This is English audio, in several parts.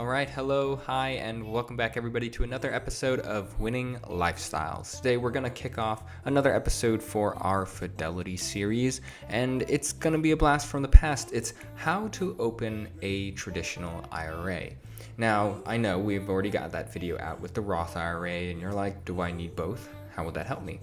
Alright, hello, hi, and welcome back everybody to another episode of Nguyening Lifestyles. Today we're going to kick off another episode for our Fidelity series, and it's going to be a blast from the past. It's how to open a traditional IRA. Now, I know we've already got that video out with the Roth IRA, and you're like, do I need both? How would that help me?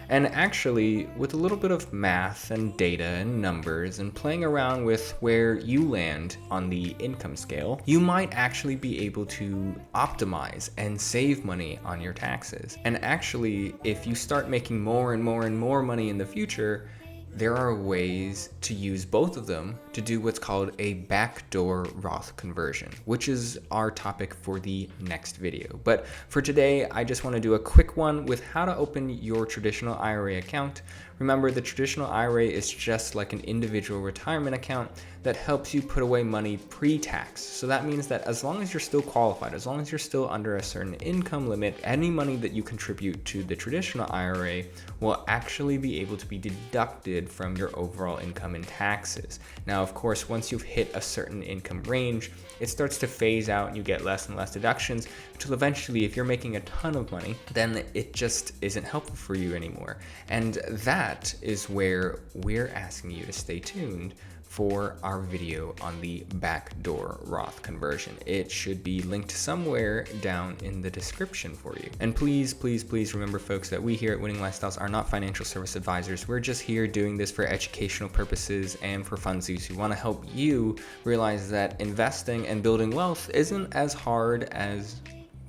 And actually, with a little bit of math and data and numbers and playing around with where you land on the income scale, you might actually be able to optimize and save money on your taxes. And actually, if you start making more and more and more money in the future, there are ways to use both of them to do what's called a backdoor Roth conversion, which is our topic for the next video. But for today, I just want to do a quick one with how to open your traditional IRA account. Remember, the traditional IRA is just like an individual retirement account that helps you put away money pre-tax. So that means that as long as you're still qualified, as long as you're still under a certain income limit, any money that you contribute to the traditional IRA will actually be able to be deducted from your overall income in taxes. Now, of course, once you've hit a certain income range, it starts to phase out and you get less and less deductions until eventually, if you're making a ton of money, then it just isn't helpful for you anymore. And that is where we're asking you to stay tuned for our video on the backdoor Roth conversion. It should be linked somewhere down in the description for you. And please, please, please remember, folks, that we here at Nguyening Lifestyles are not financial service advisors. We're just here doing this for educational purposes and for funsies who want to help you realize that investing and building wealth isn't as hard as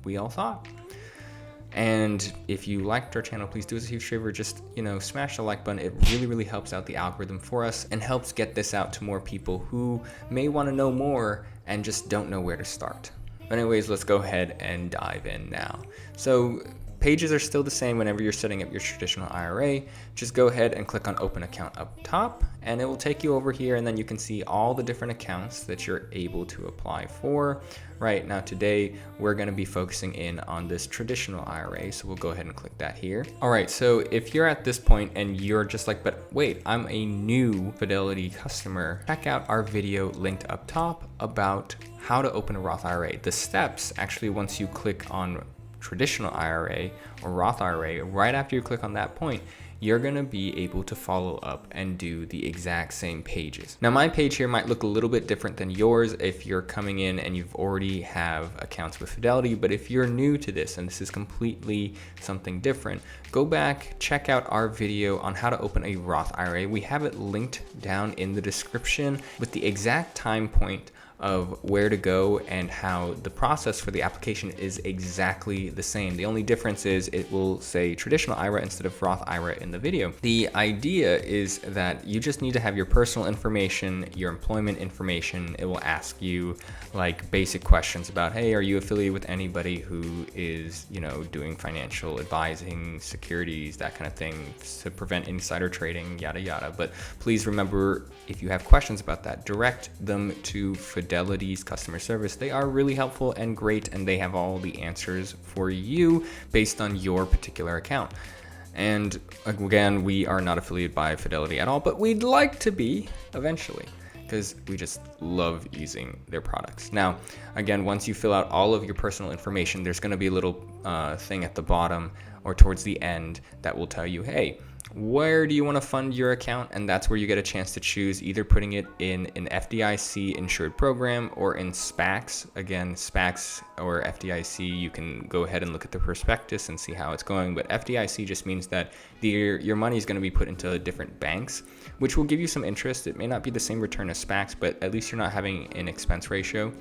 we all thought. And if you liked our channel, please do us a huge favor. Just, smash the like button. It really, really helps out the algorithm for us and helps get this out to more people who may want to know more and just don't know where to start. But anyways, let's go ahead and dive in now. So pages are still the same whenever you're setting up your traditional IRA. Just go ahead and click on open account up top and it will take you over here, and then you can see all the different accounts that you're able to apply for. Right now today we're going to be focusing in on this traditional IRA, so we'll go ahead and click that here. All right, so if you're at this point and you're just like, but wait, I'm a new Fidelity customer, check out our video linked up top about how to open a Roth IRA. The steps, actually, once you click on traditional IRA or Roth IRA, right after you click on that point, you're going to be able to follow up and do the exact same pages. Now, my page here might look a little bit different than yours if you're coming in and you've already have accounts with Fidelity, but if you're new to this and this is completely something different, go back, check out our video on how to open a Roth IRA. We have it linked down in the description with the exact time point of where to go and how the process for the application is exactly the same. The only difference is it will say traditional IRA instead of Roth IRA in the video. The idea is that you just need to have your personal information, your employment information. It will ask you like basic questions about, hey, are you affiliated with anybody who is, doing financial advising, securities, that kind of thing, to prevent insider trading, yada, yada. But please remember, if you have questions about that, direct them to Fidelity's customer service. They are really helpful and great, and they have all the answers for you based on your particular account. And again, we are not affiliated by Fidelity at all, but we'd like to be eventually, because we just love using their products. Now, again, once you fill out all of your personal information, there's going to be a little thing at the bottom or towards the end that will tell you, hey, where do you want to fund your account? And that's where you get a chance to choose either putting it in an FDIC insured program or in SPACs. Again, SPACs or FDIC, you can go ahead and look at the prospectus and see how it's going. But FDIC just means that your money is going to be put into different banks, which will give you some interest. It may not be the same return as SPACs, but at least you're not having an expense ratio.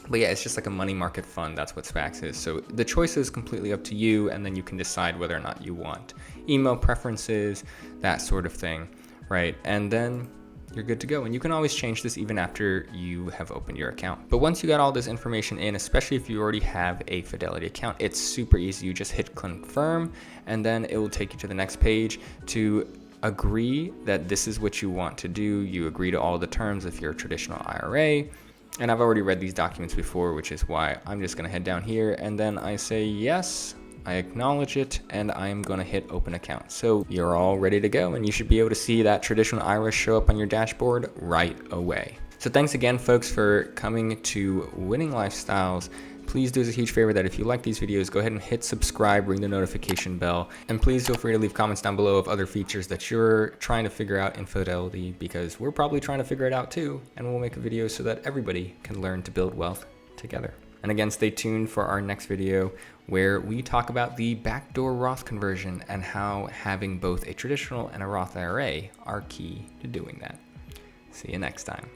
But yeah, it's just like a money market fund. That's what SPACs is. So the choice is completely up to you, and then you can decide whether or not you want email preferences, that sort of thing, right? And then you're good to go. And you can always change this even after you have opened your account. But once you got all this information in, especially if you already have a Fidelity account, it's super easy. You just hit confirm, and then it will take you to the next page to agree that this is what you want to do. You agree to all the terms of your traditional IRA. And I've already read these documents before, which is why I'm just going to head down here, and then I say yes, I acknowledge it, and I'm going to hit open account. So you're all ready to go, and you should be able to see that traditional IRA show up on your dashboard right away. So thanks again, folks, for coming to Nguyening Lifestyles. Please do us a huge favor that if you like these videos, go ahead and hit subscribe, ring the notification bell, and please feel free to leave comments down below of other features that you're trying to figure out in Fidelity, because we're probably trying to figure it out too, and we'll make a video so that everybody can learn to build wealth together. And again, stay tuned for our next video where we talk about the backdoor Roth conversion and how having both a traditional and a Roth IRA are key to doing that. See you next time.